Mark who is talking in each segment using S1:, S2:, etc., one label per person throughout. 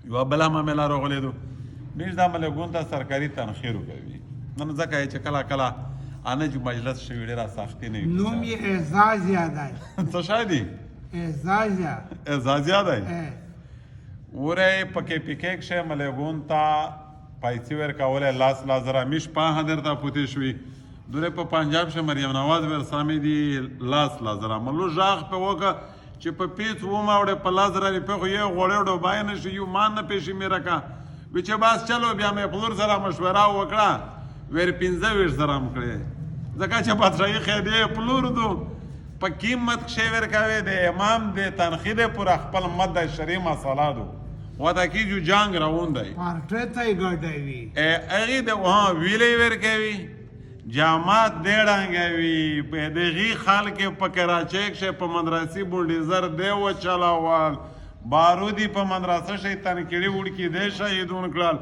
S1: یوه بله معامله راغلیدو میش دا ملګون ته سرکاري تنخیر کوي نن ځکه چې کله کله انج مجلس شوي ډېره سختي نه وي
S2: نوم یې اعزاز یاد دی
S1: څه شی دی
S2: اعزاز یاد
S1: اعزاز یاد دی وره پکې پکې کښې ملګون ته پیسې ورکولی لاس زره میش 5000 ته پوتې شوي دوره په پنجاب شه مریم نواز ورسامې دي لاس زره ملو ژاغ په وکړه چې په پیڅ وماوړې په 1000 روپۍ خو یې غوړې ډوبای نه شي یو مان نه پیشي مې رکا وی چې بس چلو بیا مې پلور سره مشوره وکړه ور 15000 م کړې ځکه چې بادشاهي خېدې پلور دو په قیمت کښې ورکوي د امام د تنخید پر خپل مد شرعي مسله دو وته کی جو جنگ روان دی
S2: پارټه ته ګډوي
S1: هغه د ویلې ورکوي جامات دیړانګوي په دغه خلک په کراچۍ کې په مدرسې بولډیزر دی و چلاوال بارودی په مدرسه شي تنکړي وړکی دی شهیدون کړل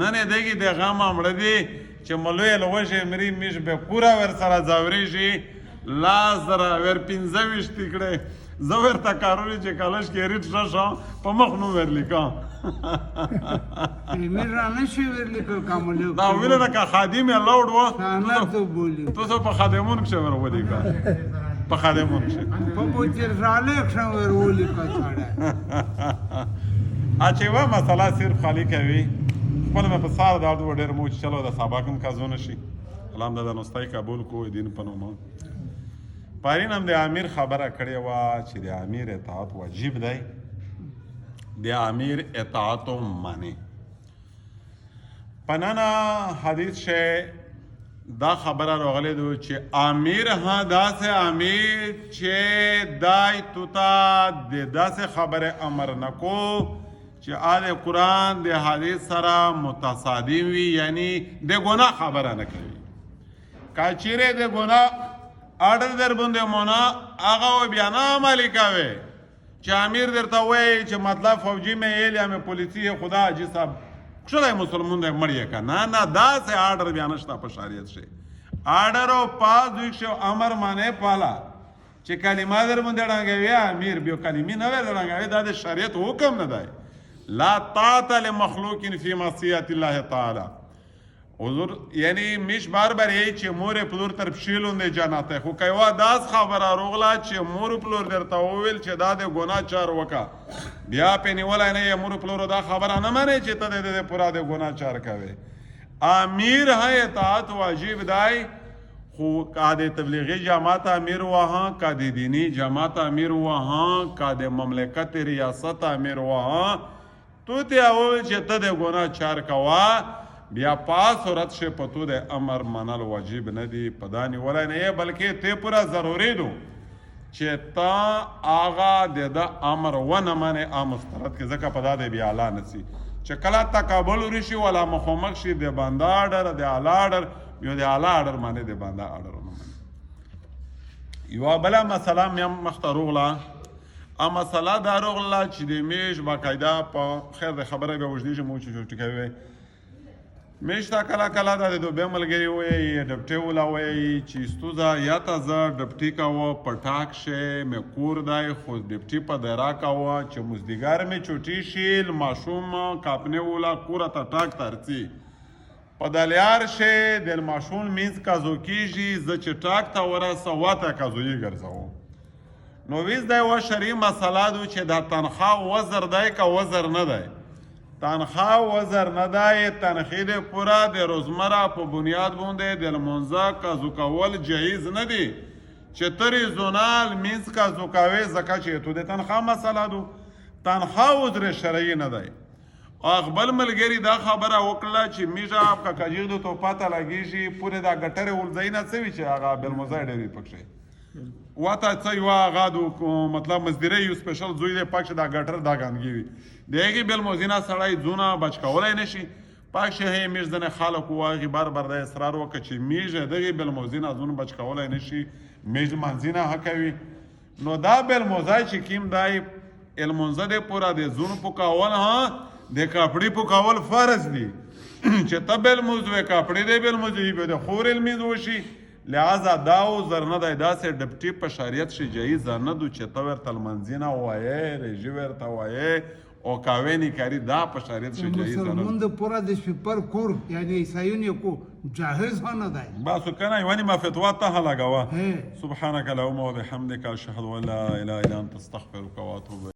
S1: نن دغه د غم امړه دی چې ملوی لوجه مری میش به پورا ور سره ځاوري شي لازر ور 25 تکړه زور تا کارونه چې کالش کې ریټ شو په مخ نو ورلیکا
S2: مې رانه شي ورلیکل کومل
S1: دا ویل نه کا خادم لاوډ و
S2: نه ته بولی
S1: تاسو په خادمون کې ور ودی کا په خادمون کې
S2: په بوتر راله ښه ور ولي کا
S1: اچھا وا مساله صرف خالی کوي خپل په سار دا ډېر مو چې چلو د سباکم کا زونه شي الحمد لله نوستای قبول کو دین پنوم پارین هم د امیر خبره کړې وه چې د امیر اطاعت واجب دی د امیر اطاعت معنی په نن حدیث شه دا خبره راغلی دو چې امیر ها داسې امیر چې دای تو ته د داسې خبره امر نکو چې آل قرآن د حدیث سره متصادم وي یعنی د ګناه خبره نه کوي که چیرې د ګناه آرډر در باندې مونه هغه بیا نه عملي کوي چې امیر درته وایي چې مطلب فوجي مې ایل یا مې پولیسي خدا حاجي صاحب کښلی مسلمون دی مړ یې که نه نه داسې آرډر بیا نشته په شریعت شي آرډر او پاس دوی کښې امر معنی پاله چې کلمه در باندې ړنګوي امیر بیا کلمې نه وی ړنګوي دا د شریعت حکم نه دی لا طاعة لمخلوق فی معصیة الله تعالی حضور یعنی میش بار یی چې مور پلور تر پشیلوندې جنت خو کایوا داس خبره روغلا چې مور پلور درته وویل چې دا د ګناه چار وکا بیا په نیولای نه مور پلور دا خبره نه مانی چې ته د پورا د ګناه چار کوي امیر ہے اطاعت واجب دی خو کا د تبلیغی جماعت امیر وها کا د دینی جماعت امیر وها کا د مملکت ریاست امیر وها تو ته او چې ته د ګناه چار کوا بیا پاس صورت شه پتو د امر منل واجب نه دی پدانی ولای نه بلکې ته پورا ضروری دو چې تا آغا د امر و نه معنی مسترد کې ځکه پدا د بیا اعلی نسی چې کله تقابل ورشي ولا مخامخ شي د بنده اډر د اعلی اډر یو د اعلی اډر معنی د بنده اډر نه معنی یو بل مسله مې مختاروغلا اما مسله دا روغلا چې د میش باقاعده په خیر د خبره به وجدي مو چې ټکوي میشتا کلا کلا دا د دوبه ملګری وای ډپټي ولا وای چې ستوزا یا تازه ډپټي کاوه پټاک شه مې کور دای خو ډپټي په درا کاوه چې مزدګار مې چوټي شیل ماشوم کاپنه ولا کور ته ټاک ترڅي په دلیار شه د ماشوم مینز کازو کیږي ز چې ټاک تا ورا سواته کازوی ګرځاو نو ویز دای و شری مسله دو چې دا تنخواه وزر دای کا وزر نه دی تنخواه وزر نه دی تنخید پورا د روزمره په بنیاد باندې د لمونځه قضا کول جایز نه دی چې ترې زونال مینځ قضا کوي ځکه چې تو د تنخواه مسله دو تنخواه وزر شرعي نه دی اقبل ملګری دا خبره وکړه چې میژه آپ کا کجیدو تو پاته لګیږي پورې دا ګټره ولځای نه سوي چې هغه بلموزای ډېری پکښې واته څه یو هغه دو مطلب مزدیره یو سپیشل زوی دی پکښې دا ګټر دا ګانګي وي د هغې بلموزینه سړی زونه بچ کولی نه شي پکښې هی میژ ځینې خلک وایي بار بار دا اصرار وکړه چې میژ دغې بلموزینه زونه بچ کولی نه شي میژ منځینه ښه کوي نو دا بلموزای چې کیم دی المونځه دی پوره د زونو پکول د کاپړي پکول فرض دی چې ته بلموز وې کاپړي دی بلموز وي د خور المینځ وشي لہذا داو زر نه دی داسې ډپټي په شریعت شي جایز نه دو چې ته ورته لمنځي نه وایې ریژي ورته وایې او کاوینی کاری دا په شریعت شو جایز نه
S2: مسلمان د پورا د شپر کور یعنی عیسایون کو جاهز نه دی
S1: باسو کنه یوانی ما فتوا ته لګوا
S2: هه
S1: سبحانك اللهم وبحمدك اشهد ان لا اله الا انت استغفرك واتوب